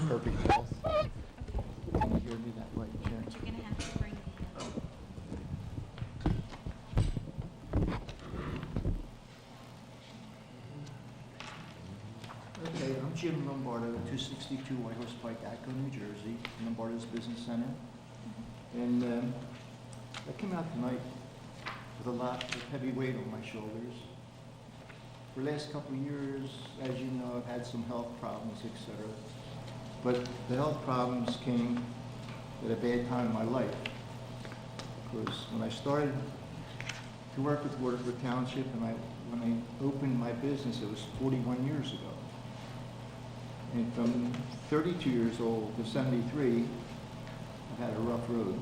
perfect health. Can you hear me that way, Sharon? But you're gonna have to bring Okay, I'm Jim Lombardo, 262 White Horse Pike, Acton, New Jersey, Lombardo's Business Center. And I came out tonight with a lot of heavy weight on my shoulders. For the last couple of years, as you know, I've had some health problems, etc. But the health problems came at a bad time in my life. Because when I started to work with Waterford Township and when I opened my business, it was 41 years ago. And from 32 years old to 73, I've had a rough road.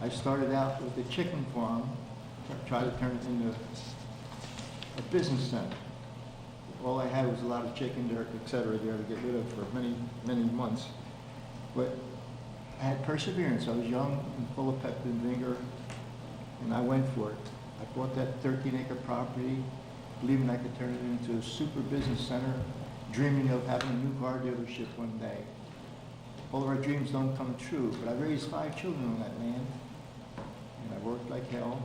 I started out with a chicken farm, tried to turn it into a business center. All I had was a lot of chicken, dirt, etc. there to get rid of for many, many months. But I had perseverance. I was young and full of pep and vigor, and I went for it. I bought that 13-acre property, believing I could turn it into a super business center, dreaming of having a new car dealership one day. All of our dreams don't come true, but I raised 5 children on that land, and I worked like hell,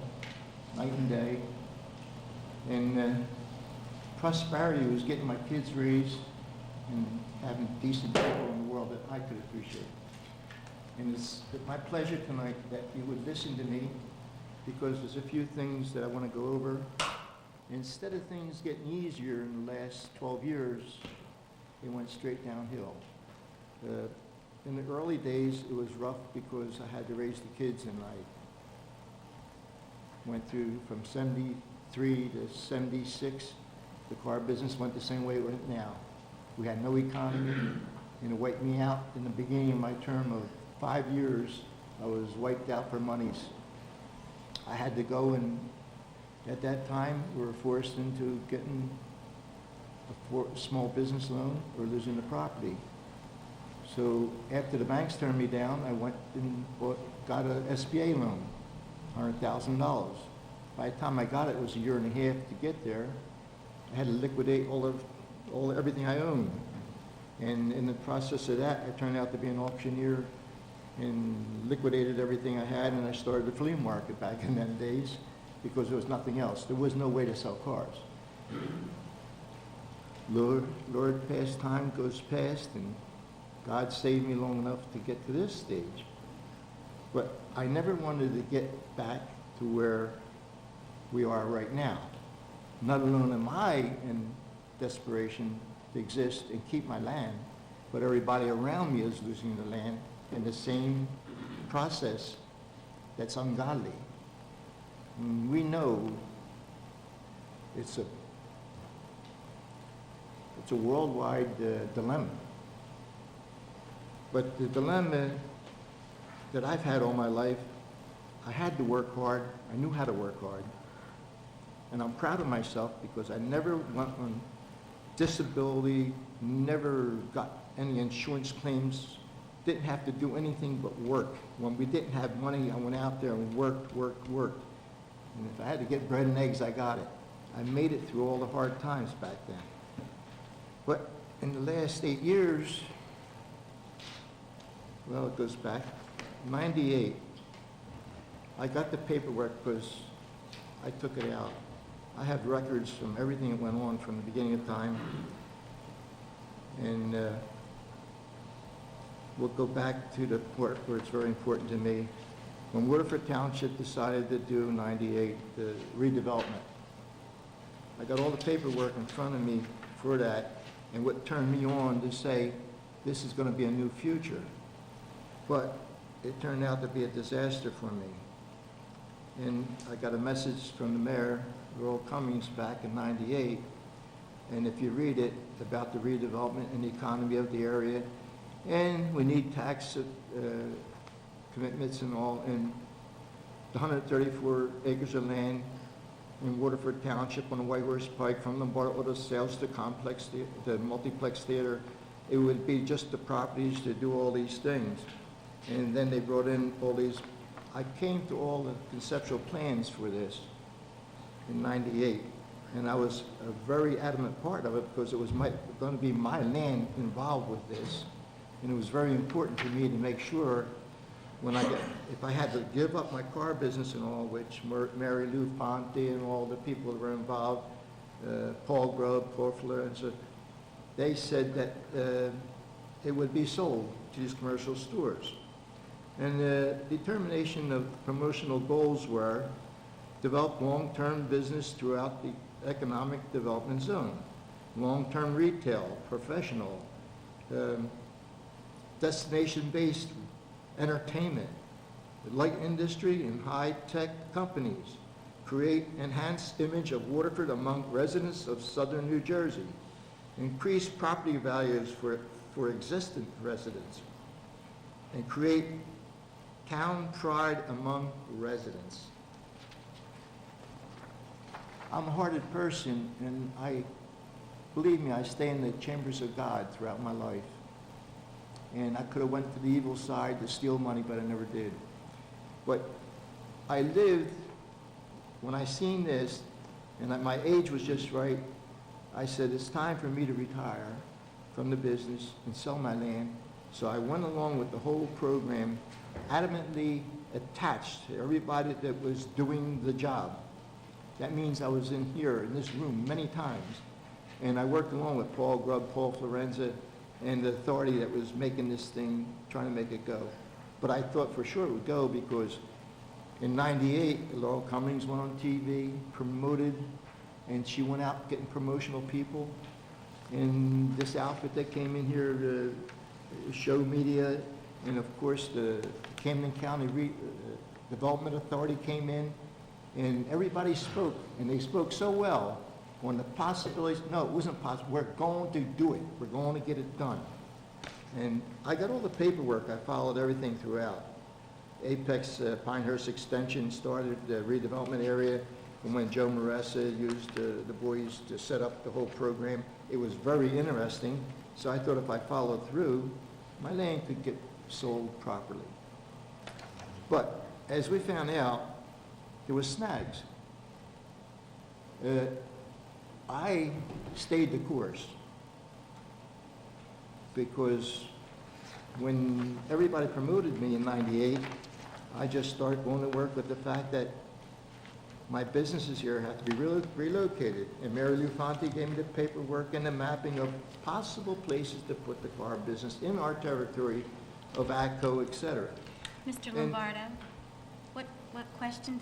night and day. And prosperity was getting my kids raised and having decent people in the world that I could appreciate. And it's my pleasure tonight that you would listen to me, because there's a few things that I want to go over. Instead of things getting easier in the last 12 years, it went straight downhill. In the early days, it was rough because I had to raise the kids, and I went through from 73 to 76. The car business went the same way it went now. We had no economy, and it wiped me out. In the beginning of my term of 5 years, I was wiped out for monies. I had to go, and at that time, we were forced into getting a small business loan or losing the property. So after the banks turned me down, I went and got an SBA loan, $100,000. By the time I got it, it was a year and a half to get there. I had to liquidate everything I owned. And in the process of that, I turned out to be an auctioneer and liquidated everything I had, and I started a flea market back in them days because there was nothing else. There was no way to sell cars. Lord, past time goes past, and God saved me long enough to get to this stage. But I never wanted to get back to where we are right now. Not alone am I in desperation to exist and keep my land, but everybody around me is losing the land in the same process that's ungodly. And we know it's a worldwide dilemma. But the dilemma that I've had all my life, I had to work hard. I knew how to work hard. And I'm proud of myself because I never went on disability, never got any insurance claims, didn't have to do anything but work. When we didn't have money, I went out there and worked. And if I had to get bread and eggs, I got it. I made it through all the hard times back then. But in the last 8 years, well, it goes back, 98, I got the paperwork because I took it out. I have records from everything that went on from the beginning of time. And we'll go back to the part where it's very important to me. When Waterford Township decided to do 98, the redevelopment, I got all the paperwork in front of me for that, and what turned me on to say, this is going to be a new future. But it turned out to be a disaster for me. And I got a message from the mayor, Earl Cummings, back in 98, and if you read it, about the redevelopment and the economy of the area, and we need tax commitments and all, and the 134 acres of land in Waterford Township on the White Horse Pike from Lombardo Auto Sales to complex, the multiplex theater, it would be just the properties to do all these things. And then they brought in all these. I came to all the conceptual plans for this in 98. And I was a very adamant part of it because it was going to be my land involved with this. And it was very important to me to make sure if I had to give up my car business and all, which Mary Lou Fonte and all the people that were involved, Paul Grubb, Paul Florenza, they said that it would be sold to these commercial stores. And the determination of promotional goals were develop long-term business throughout the economic development zone, long-term retail, professional, destination-based entertainment, light industry and high-tech companies, create enhanced image of Waterford among residents of southern New Jersey, increase property values for existing residents, and create town pride among residents. I'm a hearted person, and believe me, I stay in the chambers of God throughout my life. And I could have went to the evil side to steal money, but I never did. But I lived, when I seen this, and my age was just right, I said, it's time for me to retire from the business and sell my land. So I went along with the whole program, adamantly attached to everybody that was doing the job. That means I was in here, in this room, many times. And I worked along with Paul Grubb, Paul Florenza, and the authority that was making this thing, trying to make it go. But I thought for sure it would go because in '98, Laurel Cummings went on TV, promoted, and she went out getting promotional people. And this outfit that came in here, show media, and of course the Camden County Development Authority came in, and everybody spoke, and they spoke so well on the possibilities. No, it wasn't possible. We're going to do it. We're going to get it done. And I got all the paperwork. I followed everything throughout. Apex Pinehurst Extension started the redevelopment area, and when Joe Maressa used the boys to set up the whole program, it was very interesting. So I thought if I followed through, my land could get sold properly. But as we found out, there was snags. I stayed the course because when everybody promoted me in '98, I just started going to work with the fact that my businesses here have to be relocated. And Mary Lou Fonte gave me the paperwork and the mapping of possible places to put the car business in our territory of ACO, et cetera. Mr. Lombardo, what question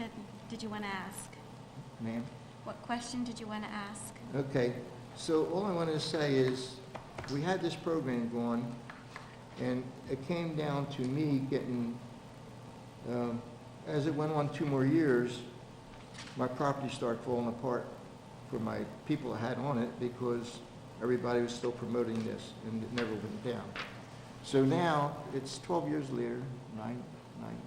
did you want to ask? Ma'am? What question did you want to ask? Okay, so all I want to say is we had this program going, and it came down to me getting, as it went on 2 more years, my property started falling apart for my people I had on it because everybody was still promoting this and it never went down. So now it's 12 years later, 10, 11.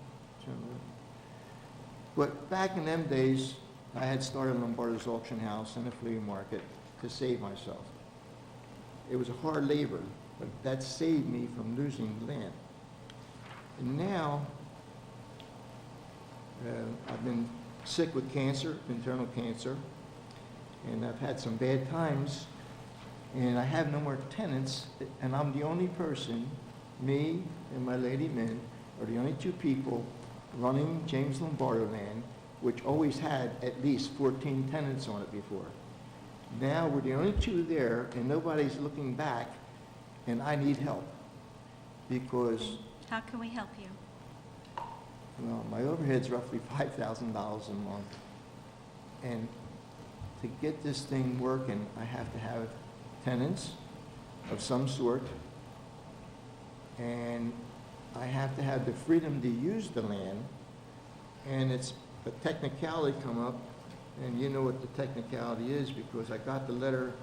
But back in them days, I had started Lombardo's auction house and a flea market to save myself. It was a hard labor, but that saved me from losing land. And now, I've been sick with cancer, internal cancer, and I've had some bad times, and I have no more tenants, and I'm the only person, me and my lady Min, are the only 2 people running James Lombardo land, which always had at least 14 tenants on it before. Now we're the only 2 there, and nobody's looking back, and I need help because... How can we help you? Well, my overhead's roughly $5,000 a month. And to get this thing working, I have to have tenants of some sort, and I have to have the freedom to use the land, and it's a technicality come up, and you know what the technicality is because I got the letter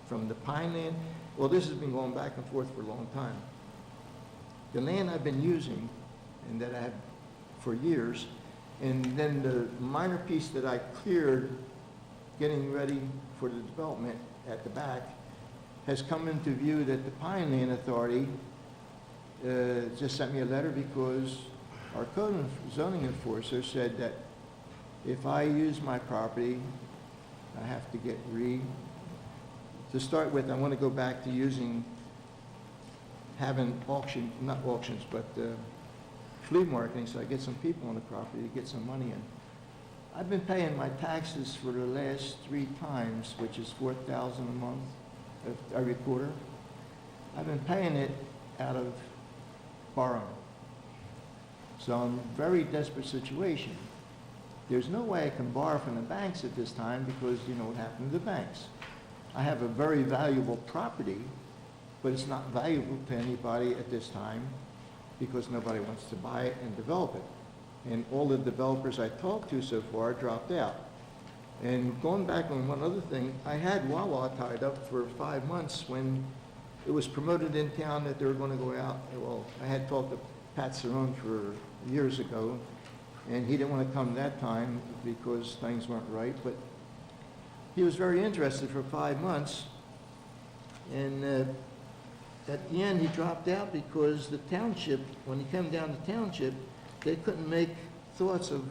from the Pine Land. Well, this has been going back and forth for a long time. The land I've been using and that I have for years, and then the minor piece that I cleared getting ready for the development at the back has come into view that the Pine Land Authority just sent me a letter because our code and zoning enforcer said that if I use my property I have to get to start with, I want to go back to having not auctions, but flea marketing, so I get some people on the property to get some money in. I've been paying my taxes for the last 3 times, which is $4,000 a month, every quarter. I've been paying it out of borrowing. So I'm in a very desperate situation. There's no way I can borrow from the banks at this time because you know what happened to the banks. I have a very valuable property, but it's not valuable to anybody at this time because nobody wants to buy it and develop it. And all the developers I talked to so far dropped out. And going back on one other thing, I had Wawa tied up for 5 months when it was promoted in town that they were going to go out. Well, I had talked to Pat Cerrone for years ago, and he didn't want to come that time because things weren't right, but he was very interested for 5 months, and at the end he dropped out because the township, when he came down to Township, they couldn't make thoughts of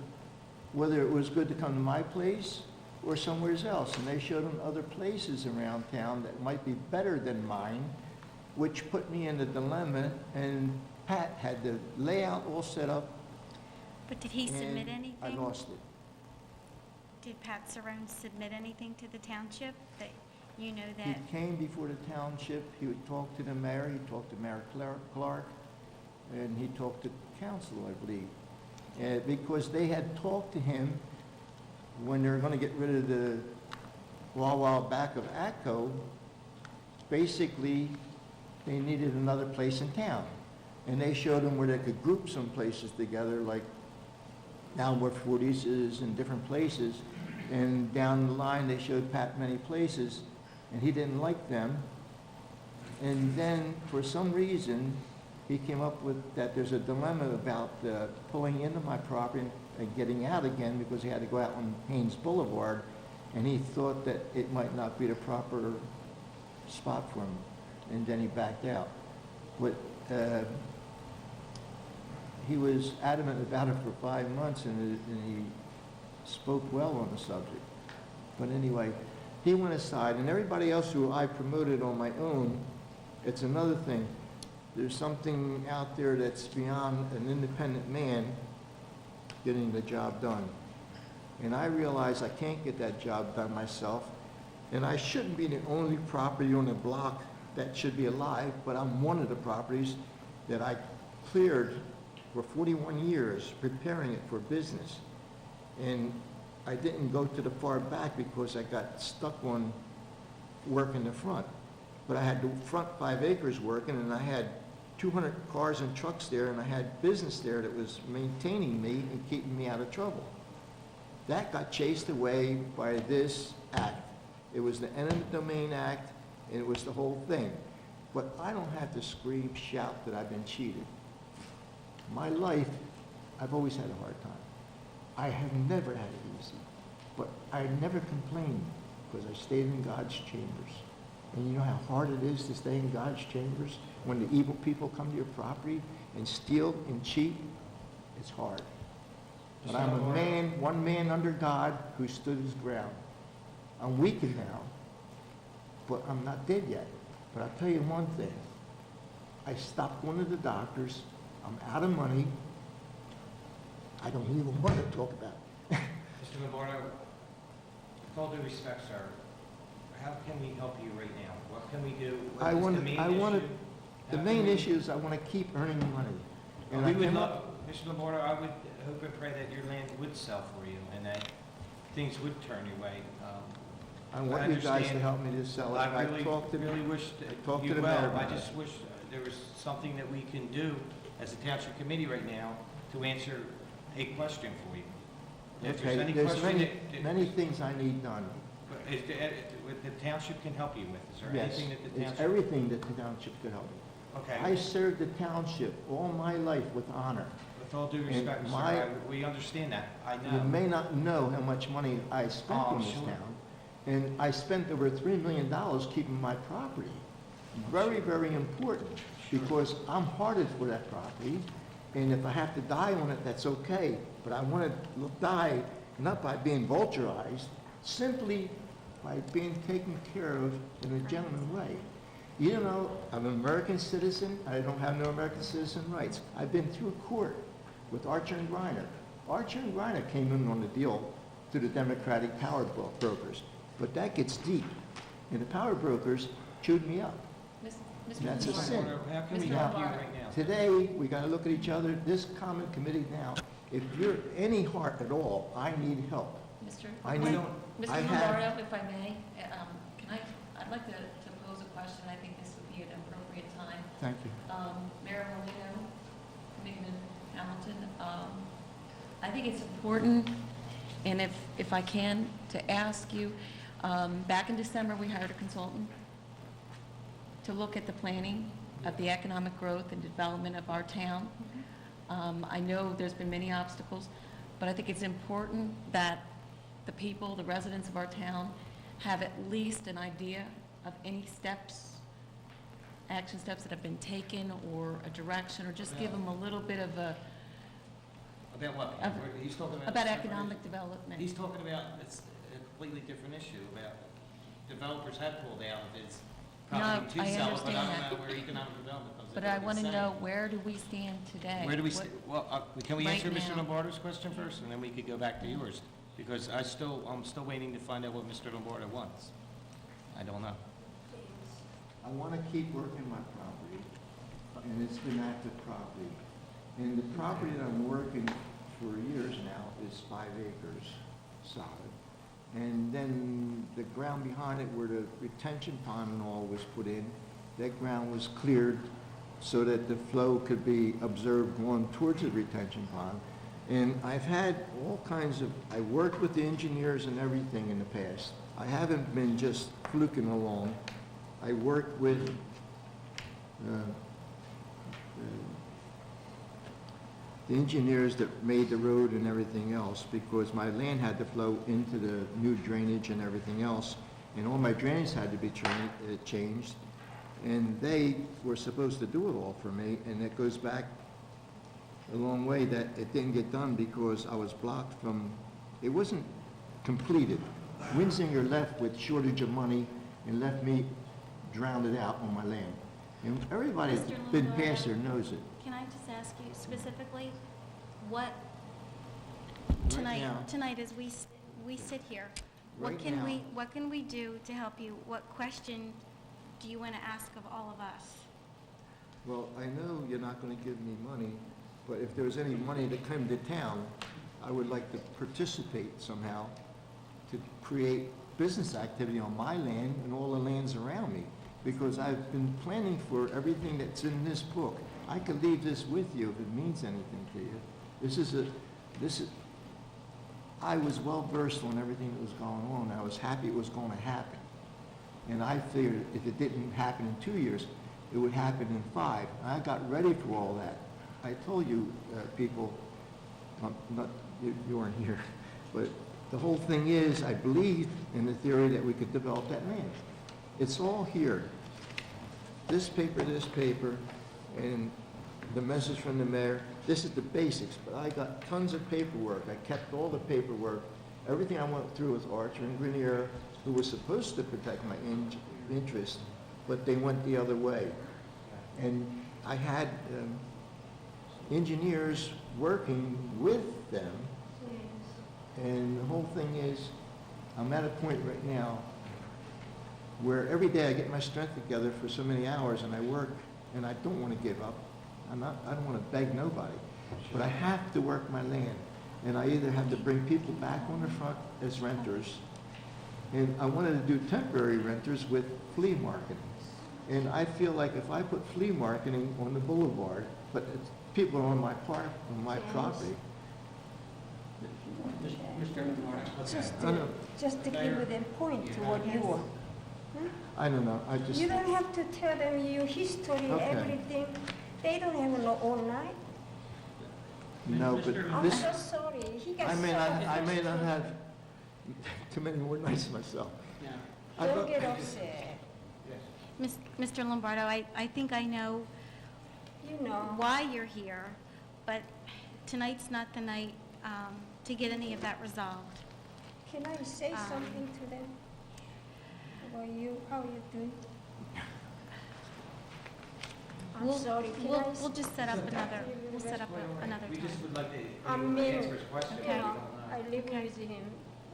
whether it was good to come to my place or somewhere else, and they showed him other places around town that might be better than mine, which put me in a dilemma, and Pat had the layout all set up. But did he submit anything? I lost it. Did Pat Cerrone submit anything to the township that you know that? He came before the township, he would talk to the mayor, he talked to Mayor Clark, and he talked to council, I believe. Because they had talked to him when they were going to get rid of the Wawa back of ATCO. Basically, they needed another place in town. And they showed him where they could group some places together, like down where Forties is in different places. And down the line, they showed Pat many places, and he didn't like them. And then, for some reason, he came up with that there's a dilemma about pulling into my property and getting out again because he had to go out on Haynes Boulevard, and he thought that it might not be the proper spot for him, and then he backed out. But he was adamant about it for 5 months, and he spoke well on the subject. But anyway, he went aside, and everybody else who I promoted on my own, it's another thing. There's something out there that's beyond an independent man getting the job done. And I realize I can't get that job done myself, and I shouldn't be the only property on the block that should be alive, but I'm one of the properties that I cleared for 41 years preparing it for business. And I didn't go to the far back because I got stuck on work in the front. But I had the front 5 acres working, and I had 200 cars and trucks there, and I had business there that was maintaining me and keeping me out of trouble. That got chased away by this act. It was the Eminent Domain Act, and it was the whole thing. But I don't have to scream, shout that I've been cheated. My life, I've always had a hard time. I have never had it easy, but I never complained because I stayed in God's chambers. And you know how hard it is to stay in God's chambers when the evil people come to your property and steal and cheat? It's hard. But I'm a man, one man under God who stood his ground. I'm weakened now, but I'm not dead yet. But I'll tell you one thing. I stopped going to the doctors. I'm out of money. I don't even want to talk about it. Mr. Lombardo, with all due respect, sir, how can we help you right now? What can we do? What is the main issue? The main issue is I want to keep earning money. And We would love, Mr. Lombardo, I would hope and pray that your land would sell for you and that things would turn your way. I want you guys to help me to sell it. I really wish talked to you the well. mayor I about just wish there was something that we can do as a township committee right now to answer a question for you. If there's any There's question many things I need done. the township can help you with, is there Yes, anything that the it's township? everything that the township could help me. Okay. I served the township all my life with honor. With all due respect, sir, we understand that, I know. You may not know how much money I spent Oh, in this sure. town. And I spent over $3 million keeping my property. Very, very important, because I'm hearted for that property, and if I have to die on it, that's okay. But I want to die not by being vulturized, simply by being taken care of in a gentleman way. You know, I'm an American citizen. I don't have no American citizen rights. I've been through court with Archer and Griner. Archer and Griner came in on the deal to the Democratic power brokers. But that gets deep. And the power brokers chewed me up. Mr. That's a sin. How can we Mr. help you Lombardo. right now? Today, we got to look at each other, this common committee now. If you're any heart at all, I need help. Mr. I We need, don't- Mr. I have- Lombardo, if I may, I'd like to pose a question. I think this would be an appropriate time. thank you. Mayor Molino, Committeeman Hamilton, I think it's important, and if I can, to ask you, back in December, we hired a consultant to look at the planning of the economic growth and development of our town. I know there's been many obstacles, but I think it's important that the people, the residents of our town, have at least an idea of any steps, action steps that have been taken, or a direction, or just give them a little bit of a, About what? Of- He's talking about. about separate economic issue. development. He's talking about, it's a completely different issue, about developers have pulled out of his property No, to I sell it, but I understand don't know where economic development comes in. But I want to know, where do we stand today? Where do we, What- well, can we right answer Mr. now- Lombardo's question first, and then we could go back to yours? Because I'm still waiting to find out what Mr. Lombardo wants. I don't know. I want to keep working my property, and it's been active property. And the property that I'm working for years now is 5 acres solid. And then the ground behind it where the retention pond and all was put in, that ground was cleared so that the flow could be observed going towards the retention pond. And I've had all kinds of, I worked with the engineers and everything in the past. I haven't been just fluking along. I worked with the engineers that made the road and everything else, because my land had to flow into the new drainage and everything else, and all my drainage had to be changed, and they were supposed to do it all for me, and it goes back a long way that it didn't get done because I was blocked from, it wasn't completed. Winsinger left with shortage of money and left me drowned it out on my land. And everybody that's Mr. been Lombardo. past there knows it. Can I just ask you specifically, what, Right now- tonight as we sit here, Right now- what can we do to help you? What question do you want to ask of all of us? Well, I know you're not going to give me money, but if there was any money that came to town, I would like to participate somehow to create business activity on my land and all the lands around me, because I've been planning for everything that's in this book. I could leave this with you if it means anything to you. I was well versed on everything that was going on. I was happy it was going to happen. And I figured if it didn't happen in 2 years, it would happen in 5. And I got ready for all that. I told you, people, you weren't here, but the whole thing is, I believe in the theory that we could develop that land. It's all here. This paper, and the message from the mayor. This is the basics, but I got tons of paperwork. I kept all the paperwork. Everything I went through with Archer and Grenier, who was supposed to protect my interest, but they went the other way. And I had engineers working with them, and the whole thing is, I'm at a point right now where every day I get my strength together for so many hours and I work, and I don't want to give up. I don't want to beg nobody, but I have to work my land. And I either have to bring people back on the front as renters, and I wanted to do temporary renters with flea marketing. And I feel like if I put flea marketing on the boulevard, but people are on my property. Just to give them point to what you want. I don't know, You don't have to tell them your history, Okay. everything. They don't have no own life. No, but I'm this, so sorry. He got I may so not have too many more nights myself. I Don't thought- get upset. Mr. Lombardo, I think I know You know. why you're here, but tonight's not the night to get any of that resolved. Can I say something to them? About you, how you doing? I'm sorry, can I? We'll just set up another, we'll set up another We just time. would like to I answer mean, his question. you if you know, don't mind. I live with him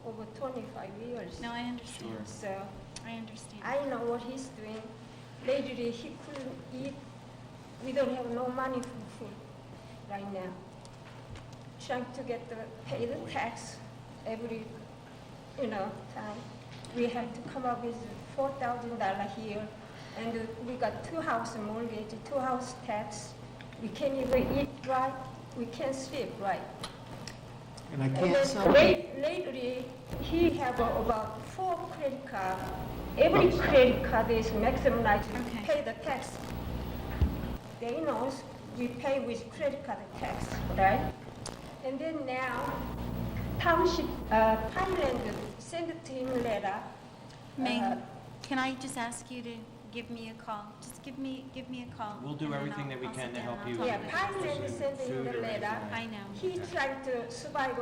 over 25 years. No, I understand. So I understand. I know what he's doing. Lately, he couldn't eat. We don't have no money for food right now. Trying to get pay the tax every, time. We have to come up with $4,000 here, and we got 2 house mortgage, 2 house tax. We can't even eat right. We can't sleep right. And I And can't then sell. lately, he have about 4 credit cards. Every credit card is maximized to Okay. pay the tax. They know we pay with credit card tax, right? And then now, Township, Thailand sent it to him a letter. May, uh, can I just ask you to give me a call? Just give me a call. We'll do and then everything that we I'll can sit to down help and you. I'll Yeah, talk to Thailand sent him Food the or letter. anything. I know. He tried to survive,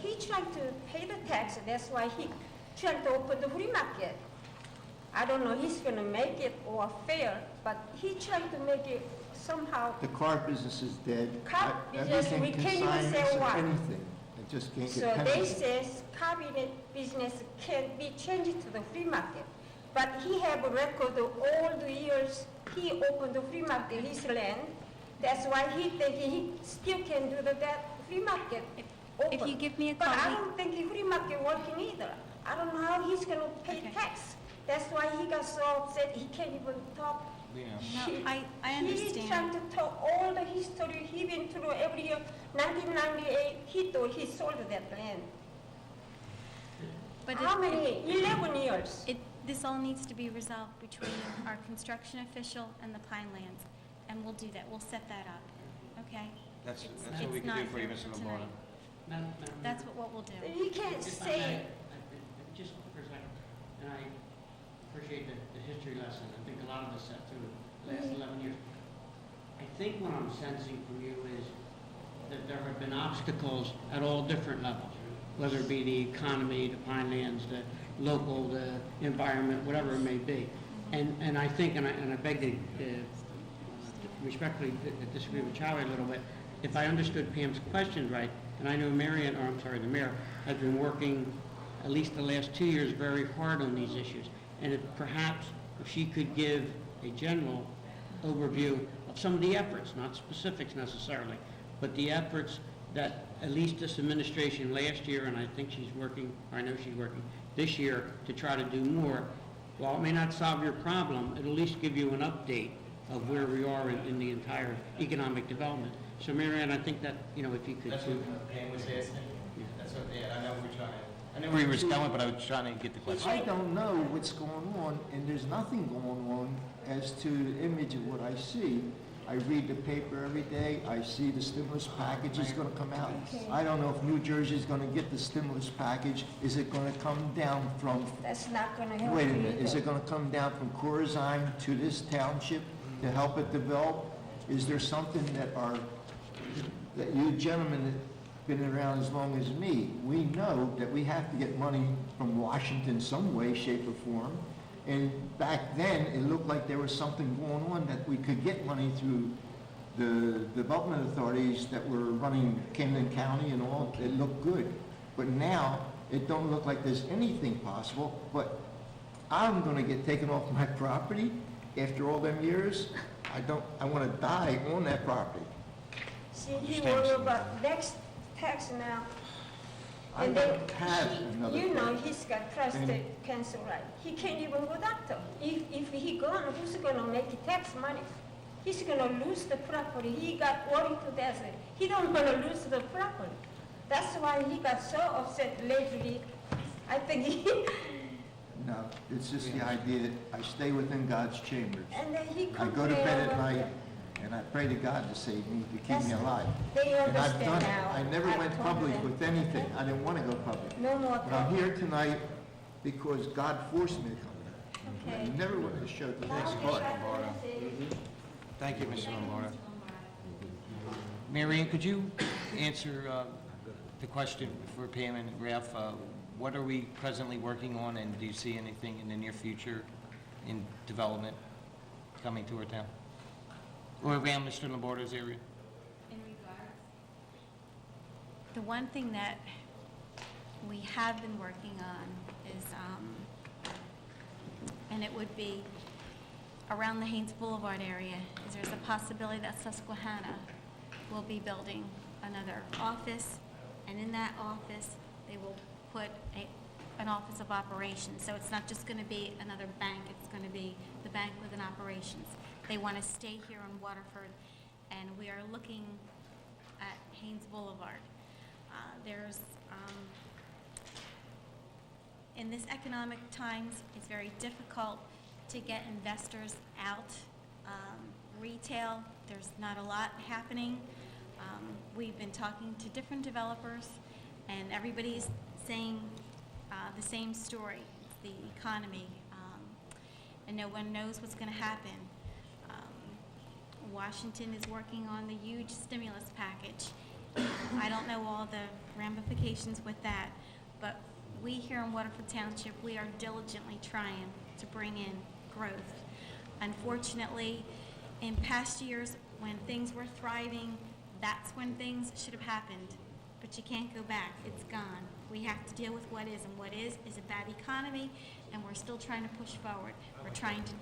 he tried to pay the tax, that's why he tried to open the free market. I don't know he's gonna make it or fail, but he tried to make it somehow. The car business is dead. Car business, Everything we can't even consignments sell of one. anything. It just can't So get they penetrated. says cabinet business can be changed to the free market. But he have a record of all the years he opened the free market, his land. That's why he think he still can do that free market If open. you give me a But call, I we- don't think the free market working either. I don't know how he's gonna pay Okay. tax. That's why he got so upset he can't even talk. Yeah. No, I He's trying understand. to talk all the history he been through every year. 1998, he thought he sold that land. But How many? 11 years. this all needs to be resolved between our construction official and the Pinelands, and we'll do that. We'll set that up, okay? That's It's- what we it's can do not for you, here Mr. for Lombardo. tonight. That's what we'll do. You can't If I say, may, just for a second, and I appreciate the history lesson. I think a lot of us sat through the last 11 years. I think what I'm sensing from you is that there have been obstacles at all different levels, whether it be the economy, the Pinelands, the local, the environment, whatever it may be. And I think, and I beg to respectfully disagree with Charlie a little bit, if I understood Pam's question right, and I know Marion, or I'm sorry, the mayor, has been working at least the last 2 years very hard on these issues. And if perhaps if she could give a general overview of some of the efforts, not specifics necessarily, but the efforts that at least this administration last year, and I think she's working, or I know she's working this year to try to do more. While it may not solve your problem, it'll at least give you an update of where we are in the entire economic development. So Marianne, I think that, if you could. That's what Pam was asking. That's what, yeah, I know we're trying to, I know where you were going, but I was trying to get the question. I don't know what's going on, and there's nothing going on as to the image of what I see. I read the paper every day, I see the stimulus package is gonna come out. I don't know if New Jersey's gonna get the stimulus package. Is it gonna come down from, that's not gonna help wait a you minute, is either. it gonna come down from Corzine to this township to help it develop? Is there something that you gentlemen have been around as long as me, we know that we have to get money from Washington some way, shape, or form. And back then, it looked like there was something going on that we could get money through the development authorities that were running Camden County and all. It looked good. But now, it don't look like there's anything possible. But I'm gonna get taken off my property after all them years. I wanna die on that property. See, he worry about next tax now. I And then don't have another you know property. he's got prostate cancer, right? He can't even go doctor. If he gone, who's gonna make tax money? He's gonna lose the property. He got worried to death. He don't wanna lose the property. That's why he got so upset lately. I think No, it's just the idea that I stay within God's chambers. and then he I complained. go to bed at about night, that. and I pray to God to save me, to keep me That's- alive. They And I've understand done it. now. I never I went told public them. with anything. I didn't want to go public. No more But I'm talk. here tonight because God forced me to come here. I Okay. never wanted to show the next Now, part. Lombardo. Thank you, Mr. Lombardo. Marianne, could you answer the question for Pam and Ralph? what are we presently working on, and do you see anything in the near future in development coming to our town? Or around Mr. Lombardo's area? In regards? The one thing that we have been working on is, and it would be around the Haynes Boulevard area, is there's a possibility that Susquehanna will be building another office, and in that office, they will put an office of operations. So it's not just going to be another bank, it's going to be the bank with an operations. They want to stay here on Waterford, and we are looking at Haynes Boulevard. In this economic times, it's very difficult to get investors out. Retail, there's not a lot happening. We've been talking to different developers, and everybody's saying the same story. It's the economy, and no one knows what's going to happen. Washington is working on the huge stimulus package. I don't know all the ramifications with that, but we here in Waterford Township, we are diligently trying to bring in growth. Unfortunately, in past years, when things were thriving, that's when things should have happened. But you can't go back. It's gone. We have to deal with what is, and what is a bad economy, and we're still trying to push forward. We're trying to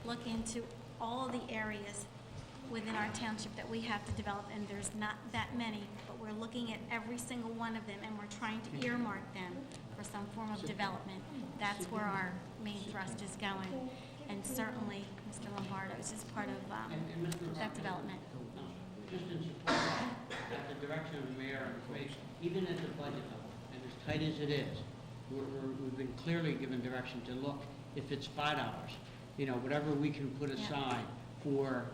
look into all of the areas within our township that we have to develop, and there's not that many, but we're looking at every single one of them, and we're trying to earmark them for some form of development. That's where our main thrust is going, and certainly Mr. Lombardo is just part of that development. Just in support at the direction of the mayor and the police, even at the budget level, and as tight as it is, we've been clearly given direction to look, if it's $5, whatever we can put aside for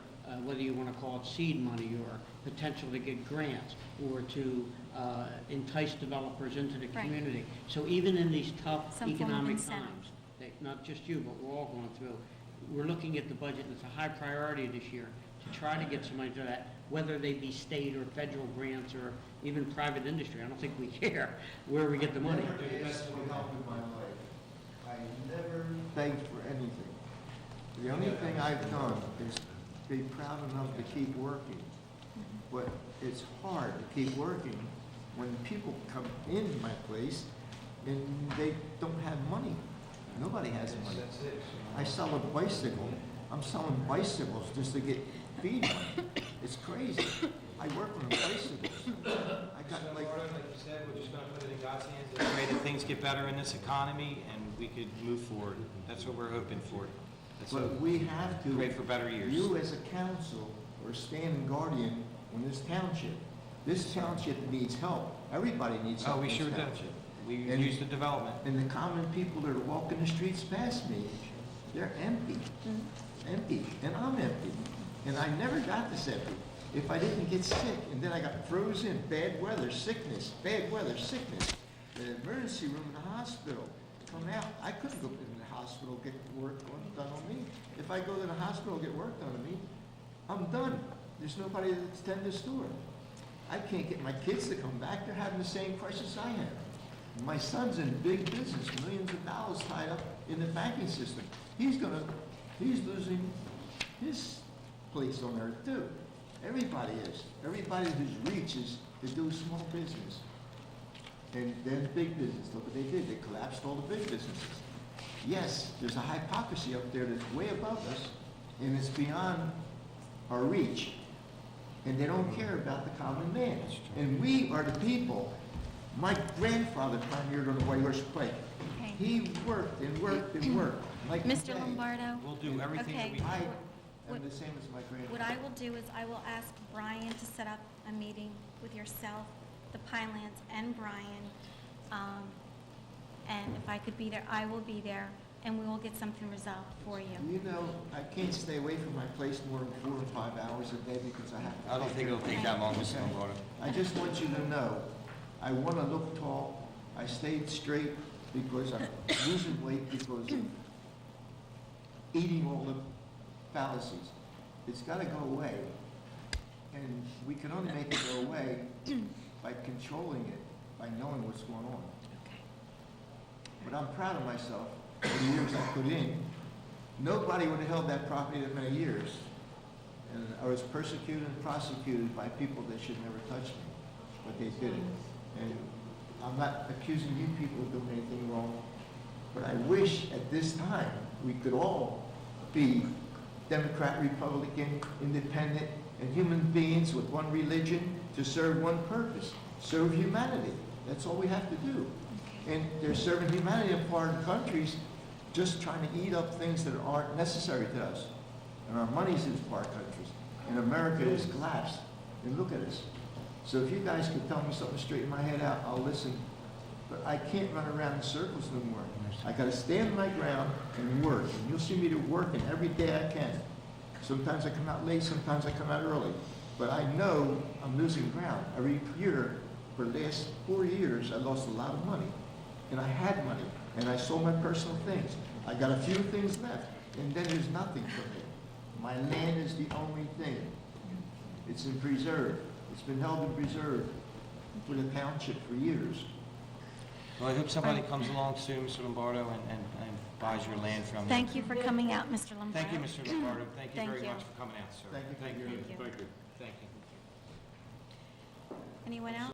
whether you want to call it seed money or potential to get grants or to entice developers into the Right. community. So even in these tough Some form of economic incentive. times, not just you, but we're all going through, we're looking at the budget, and it's a high priority this year to try to get some money to that, whether they be state or federal grants or even private industry. I don't think we care where we get the money. I never asked for help in my life. I never begged for anything. The only thing I've done is be proud enough to keep working. But it's hard to keep working when people come in my place and they don't have money. Nobody has money. I sell a bicycle. I'm selling bicycles just to get feed money. It's crazy. I work on bicycles. I got like, Like you said, we're just going to put it in God's hands and pray that things get better in this economy and we could move forward. That's what we're hoping for. That's but what we have to. pray for better years. You as a council are standing guardian on this township. This township needs help. Everybody needs help. Oh, we in sure this do. township. We And- use the development. And the common people that are walking the streets past me, they're empty. Empty. And I'm empty. And I never got this empty. If I didn't get sick, and then I got frozen, bad weather, sickness, the emergency room in the hospital, come out, I couldn't go in the hospital, get work done on me. If I go to the hospital, get work done on me, I'm done. There's nobody to tend the store. I can't get my kids to come back. They're having the same crisis I have. My son's in big business, millions of dollars tied up in the banking system. He's losing his place on earth too. Everybody is. Everybody whose reach is to do small business. And then big business. Look what they did. They collapsed all the big businesses. Yes, there's a hypocrisy up there that's way above us, and it's beyond our reach. And they don't care about the common man. And we are the people. My grandfather pioneered on the White Horse Pike. Okay. He worked and worked and worked. Like Mr. today. Lombardo, We'll do everything that Okay. we can. I am the same as my what grandfather. I will do is I will ask Brian to set up a meeting with yourself, the Pinelands, and Brian. And if I could be there, I will be there, and we will get something resolved for you. You know, I can't stay away from my place more than 4 or 5 hours a day because I have to. I don't think it'll take that long, Mr. Lombardo. I just want you to know, I want to look tall. I stayed straight because I'm losing weight because of eating all the fallacies. It's got to go away. And we can only make it go away by controlling it, by knowing what's going on. Okay. but I'm proud of myself for the years I put in. Nobody would have held that property that many years. And I was persecuted and prosecuted by people that should never touch me, but they did it. And I'm not accusing you people of doing anything wrong, but I wish at this time we could all be Democrat, Republican, independent, and human beings with one religion to serve one purpose, serve humanity. That's all we have to do. And they're serving humanity in foreign countries, just trying to eat up things that aren't necessary to us. And our money's in foreign countries. And America has collapsed. And look at us. So if you guys could tell me something, straighten my head out, I'll listen. But I can't run around in circles no more. I got to stand my ground and work. And you'll see me working every day I can. Sometimes I come out late, sometimes I come out early. But I know I'm losing ground. Every year, for the last 4 years, I lost a lot of money. And I had money. And I sold my personal things. I got a few things left. And then there's nothing for me. My land is the only thing. It's in preserve. It's been held in preserve for the township for years. Well, I hope somebody comes along soon, Mr. Lombardo, and buys your land from you. Thank you for coming out, Mr. Lombardo. Thank you, Mr. Lombardo. Thank you Thank very you. much for coming out, sir. Thank you. Thank you. Thank you. Thank you. Anyone else?